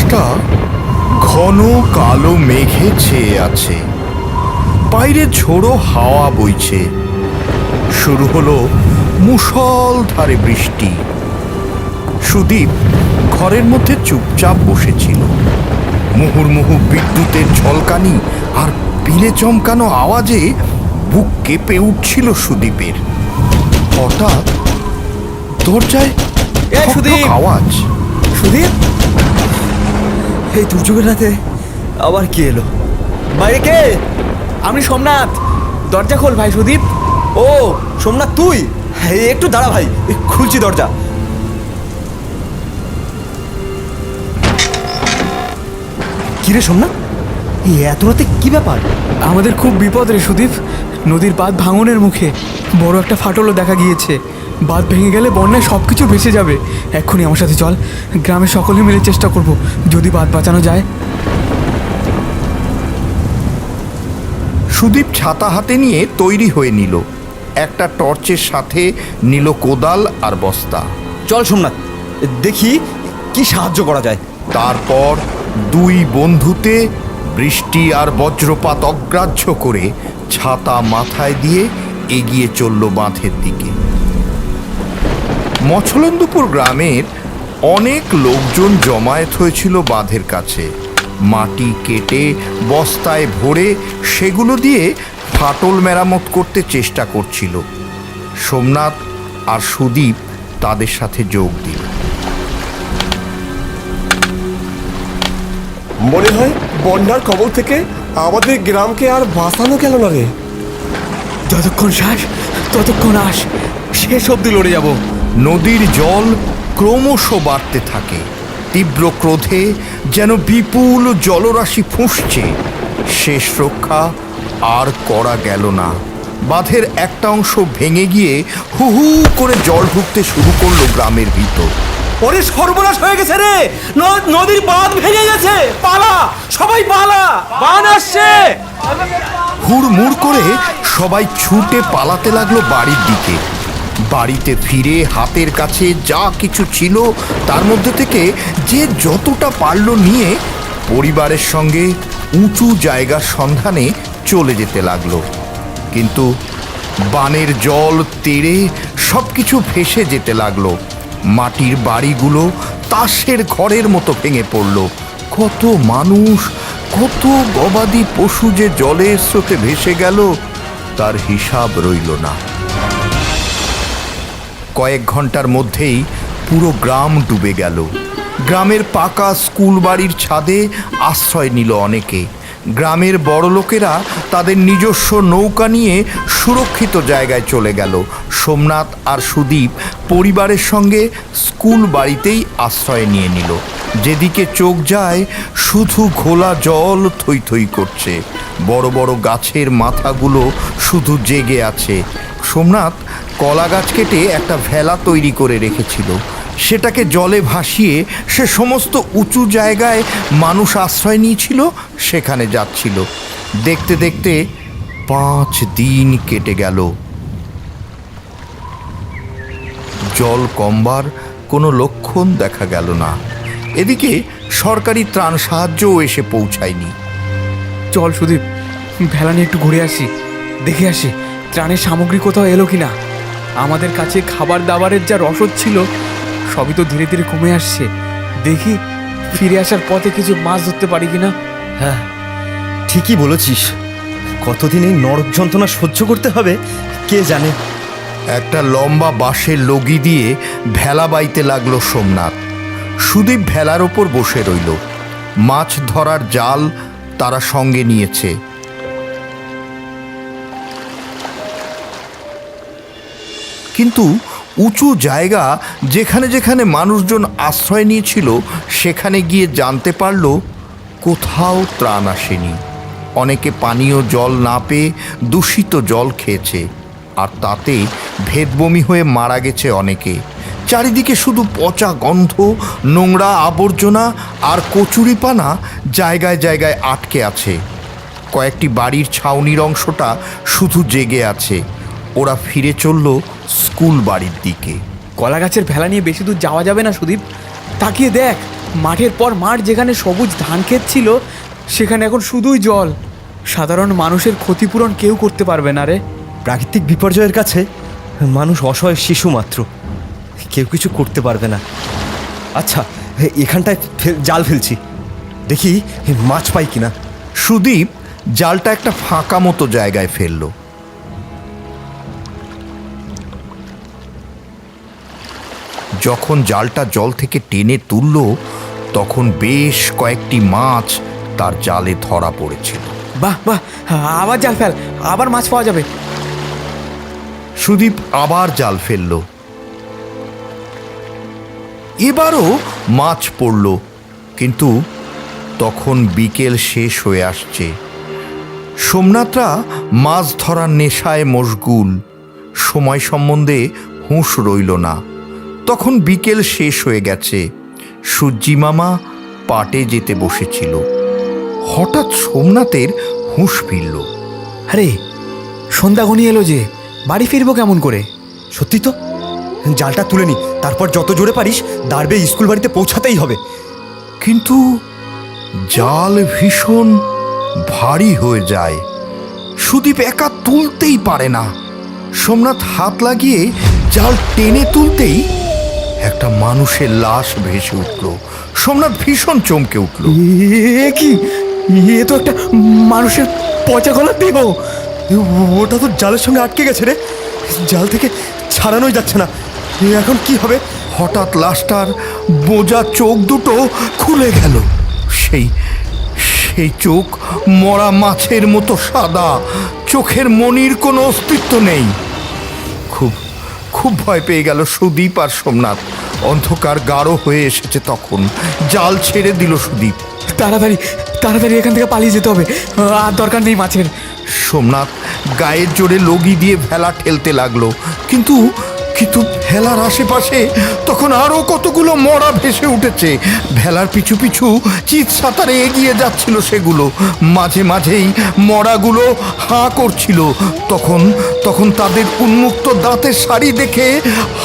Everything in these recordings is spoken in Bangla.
আকাশটা ঘন কালো মেঘে ছেয়ে আছে, বাইরে ঝোড়ো হাওয়া বইছে। শুরু হলো মুষলধারে বৃষ্টি। সুদীপ ঘরের মধ্যে চুপচাপ বসেছিল। মুহুর্মুহু বিদ্যুতের ঝলকানি আর পিলে চমকানো আওয়াজে বুক কেঁপে উঠছিল সুদীপের। হঠাৎ দরজায় আওয়াজ। সুদীপ, এই দুর্যোগের রাতে আবার কি এলো? বাইরে কে? আমি সোমনাথ, দরজা খোল ভাই। সুদীপ, ও সোমনাথ তুই? একটু দাঁড়া ভাই, খুলছি দরজা। কিরে সোমনাথ, এত রাতে কি ব্যাপার? আমাদের খুব বিপদ রে সুদীপ। নদীর বাঁধ ভাঙনের মুখে, বড় একটা ফাটলও দেখা গিয়েছে। বাঁধ ভেঙে গেলে বন্যায় সব কিছু ভেসে যাবে। এক্ষুনি আমার সাথে চল, গ্রামের সকলে মিলে চেষ্টা করব যদি বাঁধ বাঁচানো যায়। সুদীপ ছাতা হাতে নিয়ে তৈরি হয়ে নিল। একটা টর্চের সাথে নিল কোদাল আর বস্তা। চল সোমনাথ, দেখি কি সাহায্য করা যায়। তারপর দুই বন্ধুতে বৃষ্টি আর বজ্রপাত অগ্রাহ্য করে ছাতা মাথায় দিয়ে এগিয়ে চলল বাঁধের দিকে। মছলন্দপুর গ্রামের অনেক লোকজন জমায়েত হয়েছিল বাঁধের কাছে। মাটি কেটে বস্তায় ভরে সেগুলো দিয়ে ফাটল মেরামত করতে চেষ্টা করছিল। সোমনাথ আর সুদীপ তাদের সাথে যোগ দিল। মনে হয় বন্যার কবল থেকে আমাদের গ্রামকে আর বাঁচানো গেল না রে। যতক্ষণ শ্বাস ততক্ষণ আস, শেষ অবধি লড়ে যাব। নদীর জল ক্রমশ বাড়তে থাকে। তীব্র ক্রোধে যেন বিপুল জলরাশি ফুঁসছে। শেষ রক্ষা আর করা গেল না। বাঁধের একটা অংশ ভেঙে গিয়ে হু হু করে জল ঢুকতে শুরু করলো গ্রামের ভিতর। ওরে সর্বনাশ হয়ে গেছে রে, নদীর বাঁধ ভেঙে গেছে। পালা সবাই, পালা, বান আসছে। হুড়মুড় করে সবাই ছুটে পালাতে লাগলো বাড়ির দিকে। বাড়িতে ফিরে হাতের কাছে যা কিছু ছিল তার মধ্যে থেকে যে যতটা পারল নিয়ে পরিবারের সঙ্গে উঁচু জায়গার সন্ধানে চলে যেতে লাগলো। কিন্তু বানের জল তেড়ে সব কিছু ভেসে যেতে লাগলো। মাটির বাড়িগুলো তাসের ঘরের মতো ভেঙে পড়ল। কত মানুষ, কত গবাদি পশু যে জলের স্রোতে ভেসে গেল তার হিসাব রইল না। কয়েক ঘন্টার মধ্যেই পুরো গ্রাম ডুবে গেল। গ্রামের পাকা স্কুল বাড়ির ছাদে আশ্রয় নিল অনেকে। গ্রামের বড়লোকেরা তাদের নিজস্ব নৌকা নিয়ে সুরক্ষিত জায়গায় চলে গেল। সোমনাথ আর সুদীপ পরিবারের সঙ্গে স্কুল বাড়িতেই আশ্রয় নিয়ে নিল। যেদিকে চোখ যায় শুধু ঘোলা জল থই থই করছে। বড় বড় গাছের মাথাগুলো শুধু জেগে আছে। সোমনাথ কলা গাছ কেটে একটা ভেলা তৈরি করে রেখেছিল। সেটাকে জলে ভাসিয়ে সে সমস্ত উঁচু জায়গায় মানুষ আশ্রয় নিয়েছিল সেখানে যাচ্ছিল। দেখতে দেখতে 5 দিন কেটে গেল। জল কমবার কোনো লক্ষণ দেখা গেল না। এদিকে সরকারি ত্রাণ সাহায্যও এসে পৌঁছায়নি। চল সুদীপ, ভেলা নিয়ে একটু ঘুরে আসি, দেখে আসি ত্রাণের সামগ্রী কোথাও এলো কিনা। আমাদের কাছে খাবার দাবারের যা রসদ ছিল সবই তো ধীরে ধীরে কমে আসছে। দেখি ফিরে আসার পথে কিছু মাছ ধরতে পারি কিনা। হ্যাঁ, ঠিকই বলেছিস। কতদিন এই নরক যন্ত্রণা সহ্য করতে হবে কে জানে। একটা লম্বা বাঁশের লগি দিয়ে ভেলা বাইতে লাগলো সোমনাথ। সুদীপ ভেলার ওপর বসে রইল। মাছ ধরার জাল তারা সঙ্গে নিয়েছে। কিন্তু উঁচু জায়গা যেখানে যেখানে মানুষজন আশ্রয় নিয়েছিল সেখানে গিয়ে জানতে পারল কোথাও ত্রাণ আসেনি। অনেকে পানীয় জল না পেয়ে দূষিত জল খেয়েছে, আর তাতে ভেদবমি হয়ে মারা গেছে অনেকে। চারিদিকে শুধু পচা গন্ধ, নোংরা আবর্জনা আর কচুরিপানা জায়গায় জায়গায় আটকে আছে। কয়েকটি বাড়ির ছাউনির অংশটা শুধু জেগে আছে। ওরা ফিরে চলল স্কুল বাড়ির দিকে। কলা গাছের ভেলা নিয়ে বেশি দূর যাওয়া যাবে না সুদীপ। তাকিয়ে দেখ, মাঠের পর মাঠ যেখানে সবুজ ধান ক্ষেত ছিল সেখানে এখন শুধুই জল। সাধারণ মানুষের ক্ষতিপূরণ কেউ করতে পারবে না রে। প্রাকৃতিক বিপর্যয়ের কাছে মানুষ অসহায় শিশু মাত্র, কেউ কিছু করতে পারবে না। আচ্ছা, এখানটায় জাল ফেলছি, দেখি মাছ পাই কিনা। সুদীপ জালটা একটা ফাঁকা মতো জায়গায় ফেলল। যখন জালটা জল থেকে টেনে তুলল তখন বেশ কয়েকটি মাছ তার জালে ধরা পড়েছিল। বাহ বাহ, আবার জাল ফেল, আবার মাছ পাওয়া যাবে। সুদীপ আবার জাল ফেলল, এবারও মাছ পড়ল, কিন্তু তখন বিকেল শেষ হয়ে আসছে। সোমনাথরা মাছ ধরার নেশায় মশগুল, সময় সম্বন্ধে হুঁশ রইল না। তখন বিকেল শেষ হয়ে গেছে, সূর্যি মামা পাটে যেতে বসেছিল। হঠাৎ সোমনাথের হুঁশ ফিরল। আরে সন্ধ্যা ঘনিয়ে এলো যে, বাড়ি ফিরবো কেমন করে? সত্যি তো, জালটা তুলে নি, তারপর যত জোরে পারিস দাঁড়বে স্কুল বাড়িতে পৌঁছাতেই হবে। কিন্তু জাল ভীষণ ভারী হয়ে যায়, সুদীপ একা তুলতেই পারে না। সোমনাথ হাত লাগিয়ে জাল টেনে তুলতেই একটা মানুষের লাশ ভেসে উঠল। সোমনাথ ভীষণ চমকে উঠল। এ কি, এ তো একটা মানুষের পচা গলার দেহ। ওটা তো জালের সঙ্গে আটকে গেছে রে, জাল থেকে ছাড়ানোই যাচ্ছে না। এখন কি হবে? হঠাৎ লাশটার বোজা চোখ দুটো খুলে গেল। সেই সেই চোখ মরা মাছের মতো সাদা, চোখের মনির কোনো অস্তিত্ব নেই। খুব খুব ভয় পেয়ে গেল সুদীপ আর সোমনাথ। অন্ধকার গাঢ় হয়ে এসেছে তখন। জাল ছেড়ে দিল সুদীপ। তাড়াতাড়ি তাড়াতাড়ি এখান থেকে পালিয়ে যেতে হবে, আর দরকার নেই মাছের। সোমনাথ গায়ের জোরে লগি দিয়ে ভেলা ঠেলতে লাগলো, কিন্তু কিন্তু ভেলার আশেপাশে তখন আরো কতগুলো মরা ভেসে উঠেছে। ভেলার পিছু পিছু চিৎ সাঁতারে এগিয়ে যাচ্ছিল সেগুলো। মাঝে মাঝেই মরাগুলো হাঁ করছিল। তখন তখন তাদের উন্মুক্ত দাঁতের সারি দেখে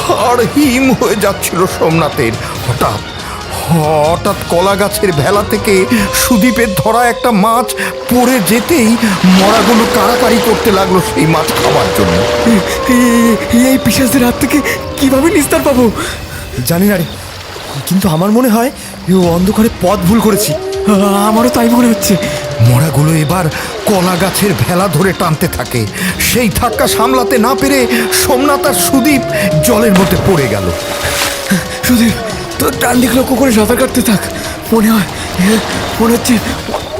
হাড় হিম হয়ে যাচ্ছিল সোমনাথের। হঠাৎ কলা গাছের ভেলা থেকে সুদীপের ধরা একটা মাছ পড়ে যেতেই মরাগুলো কাড়াকাড়ি করতে লাগলো সেই মাছ খাওয়ার জন্য। এই পিশাচদের হাত থেকে কিভাবে নিস্তার পাবো? জানি না রে, কিন্তু আমার মনে হয় ও অন্ধকারে পথ ভুল করেছি। আমারও তাই মনে হচ্ছে। মরাগুলো এবার কলা গাছের ভেলা ধরে টানতে থাকে। সেই ধাক্কা সামলাতে না পেরে সোমনাথ আর সুদীপ জলের মধ্যে পড়ে গেল। সুদীপ, তোর ডান দিক লক্ষ্য করে সাঁতার কাটতে থাক। মনে হচ্ছে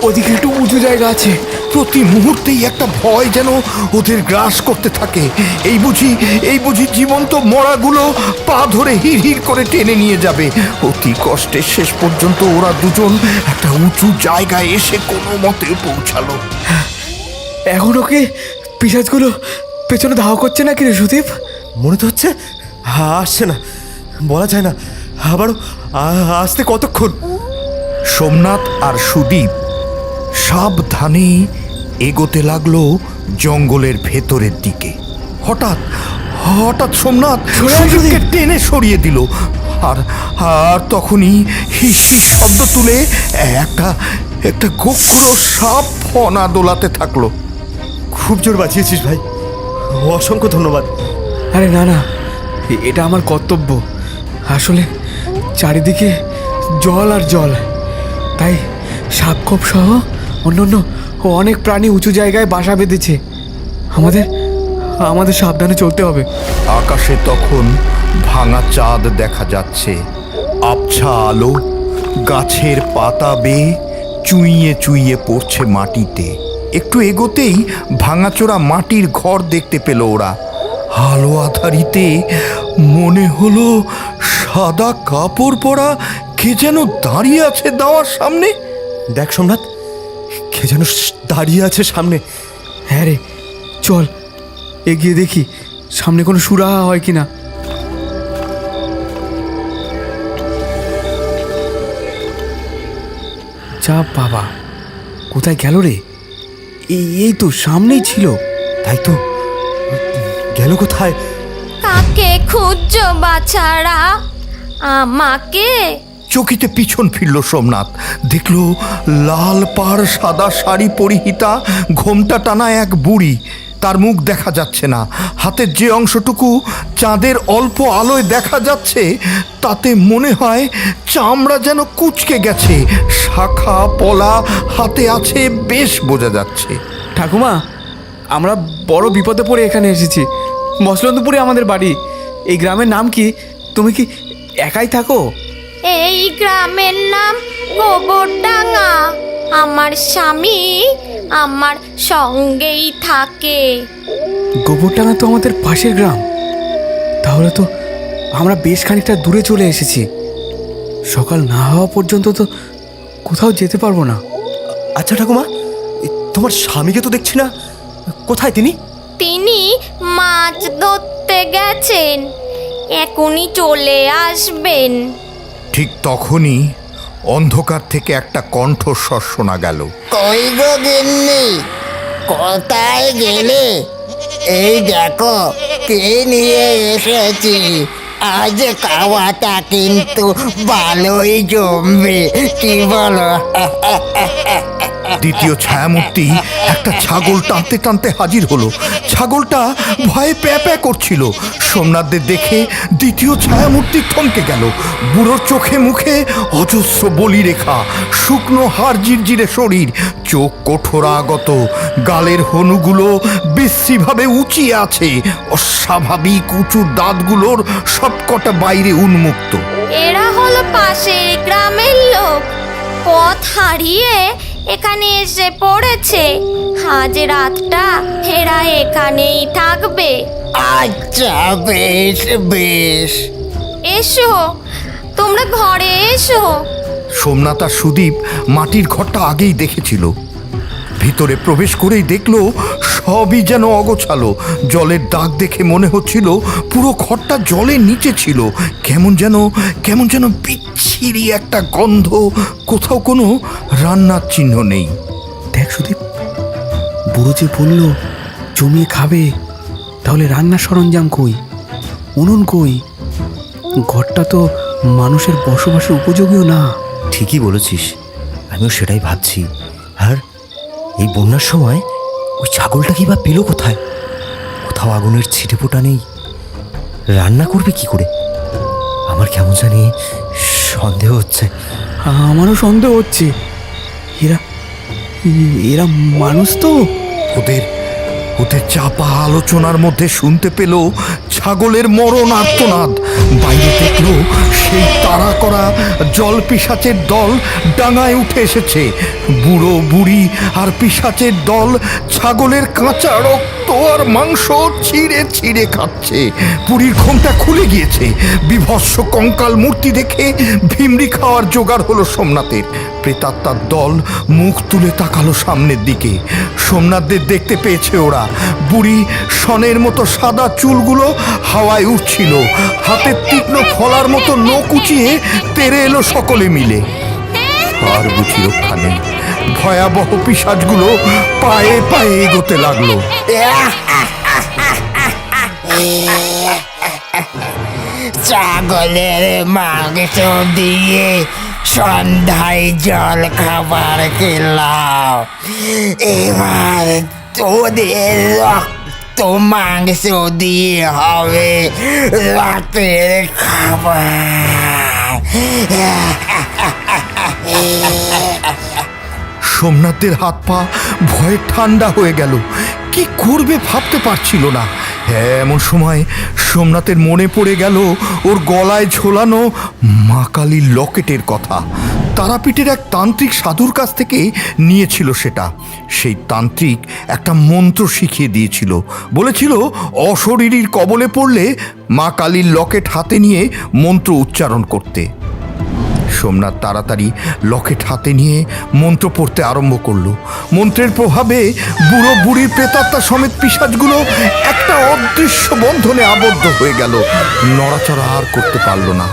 ওদিকে একটু উঁচু জায়গা আছে। প্রতি মুহূর্তেই একটা ভয় যেন ওদের গ্রাস করতে থাকে। এই বুঝি জীবন্ত মরাগুলো পা ধরে হিড় হিড় করে টেনে নিয়ে যাবে। অতি কষ্টে শেষ পর্যন্ত ওরা দুজন একটা উঁচু জায়গায় এসে কোনো মতে পৌঁছালো। এখন ওকে পিশাচগুলো পেছনে ধাওয়া করছে না কি রে সুদীপ? মনে তো হচ্ছে আসছে না, বলা যায় না। আবারও আসতে কতক্ষণ? সোমনাথ আর সুদীপ সাবধানে এগোতে লাগলো জঙ্গলের ভেতরের দিকে। হঠাৎ সোমনাথ সুদীপকে টেনে সরিয়ে দিল। আর তখনই হিস হিস শব্দ তুলে একটা গোখরো সাপ ফনা দোলাতে থাকলো। খুব জোর বাঁচিয়েছিস ভাই, অসংখ্য ধন্যবাদ। আরে না না, এটা আমার কর্তব্য। আসলে চারিদিকে জল আর জল, তাই সাপখোপ সহ অন্যান্য অনেক প্রাণী উঁচু জায়গায় বাসা বেঁধেছে। আমাদের সাবধানে চলতে হবে। আকাশে তখন ভাঙা চাঁদ দেখা যাচ্ছে, আবছা আলো গাছের পাতা বেয়ে চুইয়ে চুইয়ে পড়ছে মাটিতে। একটু এগোতেই ভাঙাচোরা মাটির ঘর দেখতে পেল ওরা। আলো আধারিতে মনে হলো সাদা কাপড় পরা কে যেন দাঁড়িয়ে আছে দাওয়ার সামনে। দেখ সোমনাথ, কে যেন দাঁড়িয়ে আছে সামনে। হ্যাঁ রে, চল এগিয়ে দেখি সামনে কোনো সুরাহা হয় কিনা। যা বাবা, কোথায় গেল রে? এই তো সামনেই ছিল। তাই তো, গেল কোথায়? কাকে খুঁজছো বাছারা? আমাকে? চকিতে পিছন ফিরল সোমনাথ। দেখল লাল পাড় সাদা শাড়ি পরিহিতা ঘোমটা টানা এক বুড়ি। তার মুখ দেখা যাচ্ছে না। হাতের যে অংশটুকু চাঁদের অল্প আলোয় দেখা যাচ্ছে তাতে মনে হয় চামড়া যেন কুঁচকে গেছে। শাখা পলা হাতে আছে, বেশ বোঝা যাচ্ছে। ঠাকুমা, আমরা বড় বিপদে পড়ে এখানে এসেছি। মসলন্দপুরে আমাদের বাড়ি। এই গ্রামের নাম কি? তুমি কি একাই থাকো? এই গ্রামের নাম গোবরডাঙ্গা। আমার স্বামী আমার সঙ্গেই থাকে। গোবরডাঙ্গা তো আমাদের পাশের গ্রাম। তাহলে তো আমরা বেশ খানিকটা দূরে চলে এসেছি। সকাল না হওয়া পর্যন্ত তো কোথাও যেতে পারবো না। আচ্ছা ঠাকুমা, তোমার স্বামীকে তো দেখছি না, কোথায় তিনি? তিনি মাছ ধরতে গেছেন, এখনই চলে আসবেন। ঠিক তখনই অন্ধকার থেকে একটা কণ্ঠস্বর শোনা গেল। কই গো গিন্নি, কোথায় গেলে? এই দেখো কে নিয়ে এসেছি। আজ খাওয়াটা কিন্তু ভালোই জমবে, কি বলো? দ্বিতীয় ছায়ামূর্তি একটা ছাগল টানতে টানতে হাজির হলো। ছাগলটা ভয়ে প্যাঁ প্যাঁ করছিল। সোমনাথদের দেখে দ্বিতীয় ছায়ামূর্তি থমকে গেল। বুড়োর চোখে মুখে অজস্র বলি রেখা, শুকনো হাড় জিরজিরে শরীর, চোখ কঠোরাগত, গালের হনুগুলো বিশ্রীভাবে উঁচিয়ে আছে, অস্বাভাবিক উঁচু দাঁতগুলোর সবকটা বাইরে উন্মুক্ত। এরা হলো পাশের গ্রামের লোক, পথ হারিয়ে এখানে এসে পড়েছে। আজ রাতটা এরা এখানেই থাকবে। আচ্ছা বেশ বেশ। এসো, তোমরা ঘরে এসো। সোমনাথ আর সুদীপ মাটির ঘরটা আগেই দেখেছিল। ভিতরে প্রবেশ করেই দেখলো সবই যেন অগোছালো। জলের দাগ দেখে মনে হচ্ছিল পুরো ঘরটা জলের নিচে ছিল। কেমন যেন বিচ্ছিরি একটা গন্ধ। কোথাও কোনো রান্নার চিহ্ন নেই। দেখ সুদীপ, বুড়ো যে বললো জমিয়ে খাবে, তাহলে রান্নার সরঞ্জাম কই? উনুন কই? ঘরটা তো মানুষের বসবাসের উপযোগীও না। ঠিকই বলেছিস, আমিও সেটাই ভাবছি। আর এই বন্যার সময় ওই ছাগলটা কি বা পেলো কোথায়? কোথাও আগুনের ছিটে ফোটা নেই। রান্না করবে কি করে? আমার কেমন জানি সন্দেহ হচ্ছে। আমারও সন্দেহ হচ্ছে। এরা এরা মানুষ তো? ওদের চাপা আলোচনার মধ্যে শুনতে পেল ছাগলের মরণ আর্তনাদ। বাইরে দেখলো সেই তাড়া করা জল পিশাচের দল ডাঙায় উঠে এসেছে। বুড়ো বুড়ি আর পিশাচের দল ছাগলের কাঁচা রক্ত আর মাংস ছিঁড়ে ছিঁড়ে খাচ্ছে। বুড়ির ঘোমটা খুলে গিয়েছে। বিভৎস কঙ্কাল মূর্তি দেখে ভিমরি খাওয়ার জোগাড় হলো সোমনাথের। প্রেতাত্মার দল মুখ তুলে তাকালো সামনের দিকে। সোমনাথদের দেখতে পেয়েছে ওরা। বুড়ি সনের মতো সাদা চুলগুলো হাওয়ায় উঠছিল। হাতের তীক্ষ্ণ ফলার মতো নখ উঁচিয়ে তেড়ে এলো সকলে মিলে। আর বুঝি রক্ষা নেই। ভয়াবহ পিশাচগুলো পায়ে পায়ে এগোতে লাগলো। ছাগলের মাংস দিয়ে সন্ধ্যায় জল খাবার খেলাম, এবার তোদের রক্ত মাংস দিয়ে হবে রাতের খাবার। সোমনাথদের হাত পা ভয়ে ঠান্ডা হয়ে গেল। কি করবে ভাবতে পারছিল না। এমন সময় সোমনাথের মনে পড়ে গেল ওর গলায় ঝোলানো মা কালীর লকেটের কথা। তারাপীঠের এক তান্ত্রিক সাধুর কাছ থেকে নিয়েছিল সেটা। সেই তান্ত্রিক একটা মন্ত্র শিখিয়ে দিয়েছিল। বলেছিল অশরীরীর কবলে পড়লে মা কালীর লকেট হাতে নিয়ে মন্ত্র উচ্চারণ করতে। সোমনাথ তাড়াতাড়ি লকেট হাতে নিয়ে মন্ত্র পড়তে আরম্ভ করলো। মন্ত্রের প্রভাবে বুড়ো বুড়ির প্রেতাত্মা সমেত পিশাচগুলো একটা অদৃশ্য বন্ধনে আবদ্ধ হয়ে গেল। নড়াচড়া আর করতে পারল না।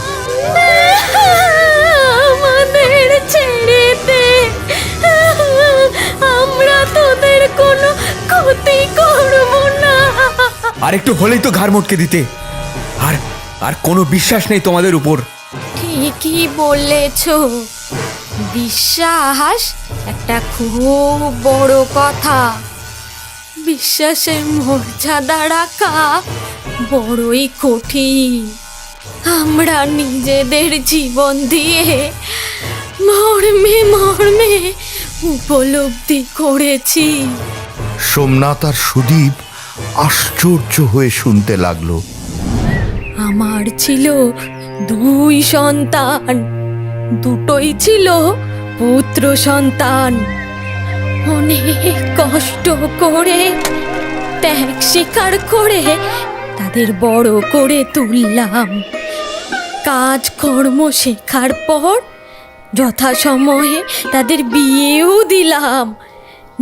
আমাদের ছেড়ে দে, আমরা তোদের কোনো ক্ষতি করব না। আর একটু হলেই তো ঘাড় মটকে দিতে। আর কোনো বিশ্বাস নেই তোমাদের উপর। ঠিক ঠিকই বলেছ, বিশ্বাস একটা খুব বড় কথা। বিশ্বাসের মর্যাদা রাখা বড়ই কঠিন। আমরা নিজেদের জীবন দিয়ে মর্মে মর্মে উপলব্ধি করেছি। সোমনাথ আর সুদীপ আশ্চর্য হয়ে শুনতে লাগলো। আমার ছিল 2 সন্তান, দুটোই ছিল পুত্র সন্তান। অনেক কষ্ট করে, ত্যাগ স্বীকার করে তাদের বড় করে তুললাম। কাজকর্ম শেখার পর যথাসময়ে তাদের বিয়েও দিলাম।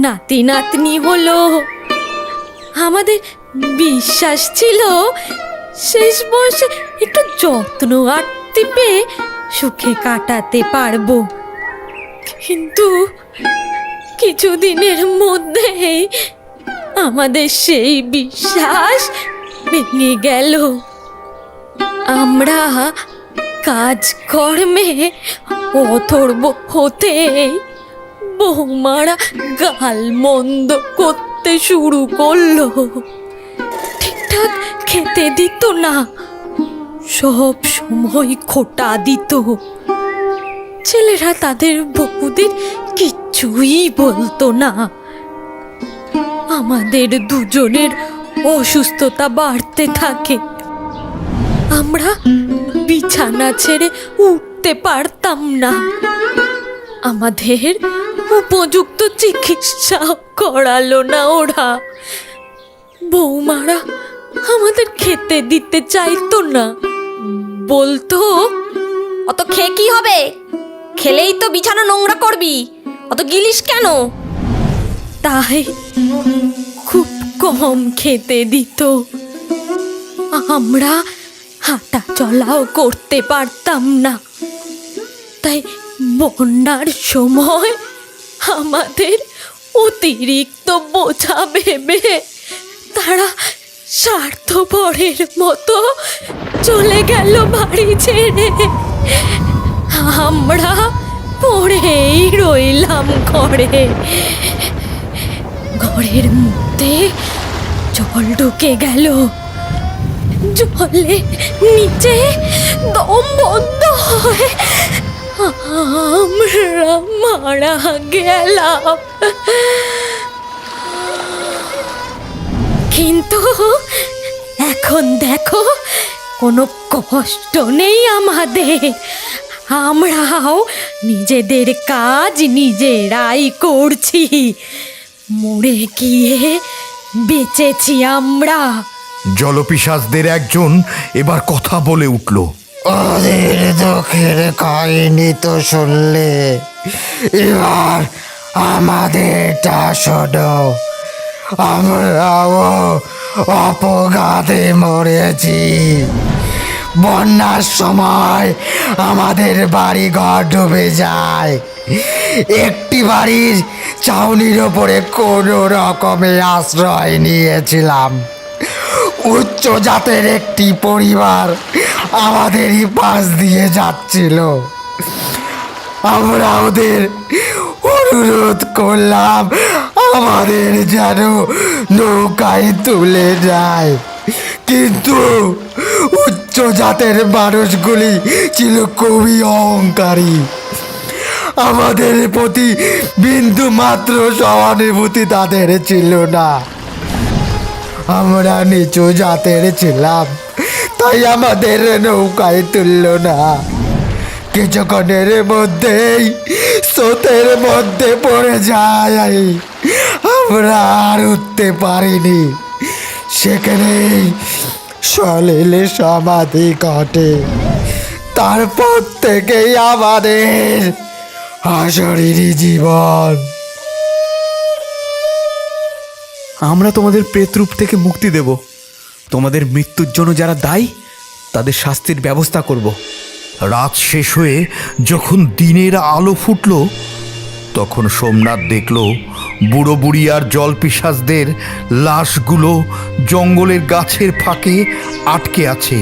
নাতি নাতনি হলো। আমাদের বিশ্বাস ছিল শেষ বয়সে একটু যত্ন আত্তি পেয়ে সুখে কাটাতে পারবো। কিন্তু কিছুদিনের মধ্যেই আমাদের সেই বিশ্বাস ভেঙে গেল। আমরা কাজকর্মে অথর্ব হতে বৌমারা গালমন্দ করতে শুরু করলো। ঠিকঠাক খেতে দিত না, সব সময় খোঁটা দিত। ছেলেরা তাদের বউদের কিচ্ছুই বলতো না। আমাদের দুজনের অসুস্থতা বাড়তে থাকে। আমরা বিছানা ছেড়ে উঠতে পারতাম না। আমাদের উপযুক্ত চিকিৎসা করালো না ওরা। বৌমারা আমাদের খেতে দিতে চাইতো না। বলতো, অত খেয়ে কি হবে? খেলেই তো বিছানা নোংরা করবি, অত গিলিস কেন? তাই খুব কম খেতে দিত। আমরা হাঁটা চলাও করতে পারতাম না। তাই বন্যার সময় আমাদের অতিরিক্ত বোঝা ভেবে তারা স্বার্থপরের মতো চলে গেল বাড়ি ছেড়ে। আমরা পড়েই রইলাম ঘরে। ঘরের মধ্যে জল ঢুকে গেল। জলে নিচে দম বন্ধ হয় আমরা মারা গেলাম। কিন্তু এখন দেখো, কোনো কষ্ট নেই আমাদের। আমরাও নিজেদের কাজ নিজেরাই করছি। মরে গিয়ে বেঁচেছি আমরা। জলপিশাচদের একজন এবার কথা বলে উঠল। ওদের দুঃখের কাহিনী তো শুনলে, এবার আমাদেরটা শোনো। আমরাও অপঘাতে মরেছি। বন্যার সময় আমাদের বাড়ি ঘর ডুবে যায়। একটি বাড়ির ছাউনির ওপরে কোনো রকমে আশ্রয় নিয়েছিলাম। উচ্চ জাতের একটি পরিবার আমাদেরই পাশ দিয়ে যাচ্ছিল। আমরা ওদের অনুরোধ করলাম আমাদের যেন নৌকায় তুলে যায়, কিন্তু উচ্চ জাতের মানুষগুলি ছিল খুবই অহংকারী। আমাদের প্রতি বিন্দু মাত্র সহানুভূতি তাদের ছিল না। আমরা নিচু জাতের ছিলাম, তাই আমাদের নৌকায় তুলল না। কিছুক্ষণের মধ্যেই স্রোতের মধ্যে পড়ে যায়। আমরা আর উঠতে পারিনি। সেখানেই সলিলে সমাধি ঘটে। তারপর থেকেই আমাদের অশরীরী জীবন। আমরা তোমাদের প্রেতরূপ থেকে মুক্তি দেব। তোমাদের মৃত্যুর জন্য যারা দায়ী তাদের শাস্তির ব্যবস্থা করব। রাত শেষ হয়ে যখন দিনের আলো ফুটল, তখন সোমনাথ দেখল বুড়ো বুড়ি আর জলপিশাচদের লাশগুলো জঙ্গলের গাছের ফাঁকে আটকে আছে।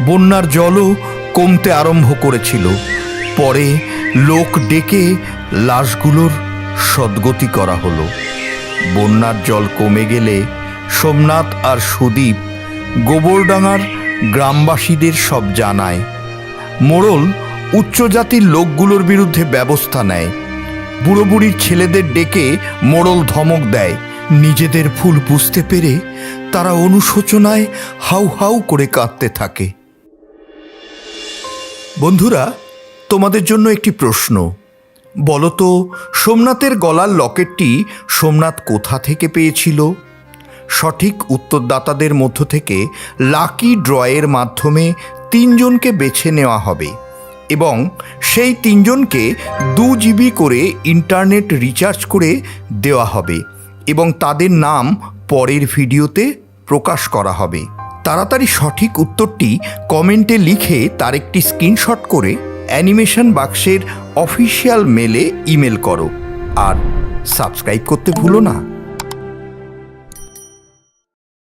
বন্যার জলও কমতে আরম্ভ করেছিল। পরে লোক ডেকে লাশগুলোর সদ্গতি করা হলো। বন্যার জল কমে গেলে সোমনাথ আর সুদীপ গোবরডাঙ্গার গ্রামবাসীদের সব জানায়। মোড়ল উচ্চ জাতির লোকগুলোর বিরুদ্ধে ব্যবস্থা নেয়। বুড়ো বুড়ির ছেলেদের ডেকে মোড়ল ধমক দেয়। নিজেদের ভুল বুঝতে পেরে তারা অনুশোচনায় হাউ হাউ করে কাঁদতে থাকে। বন্ধুরা, তোমাদের জন্য একটি প্রশ্ন। বলো তো, সোমনাথের গলার লকেটটি সোমনাথ কোথা থেকে পেয়েছিল? সঠিক উত্তরদাতাদের মধ্য থেকে লাকি ড্রয়ের মাধ্যমে 3 জনকে বেছে নেওয়া হবে এবং সেই 3 জনকে 2 GB করে ইন্টারনেট রিচার্জ করে দেওয়া হবে এবং তাদের নাম পরের ভিডিওতে প্রকাশ করা হবে। তাড়াতাড়ি সঠিক উত্তরটি কমেন্টে লিখে তার একটি স্ক্রিনশট করে অ্যানিমেশন বাক্সের অফিসিয়াল মেলে ইমেল করো। আর সাবস্ক্রাইব করতে ভুলো না।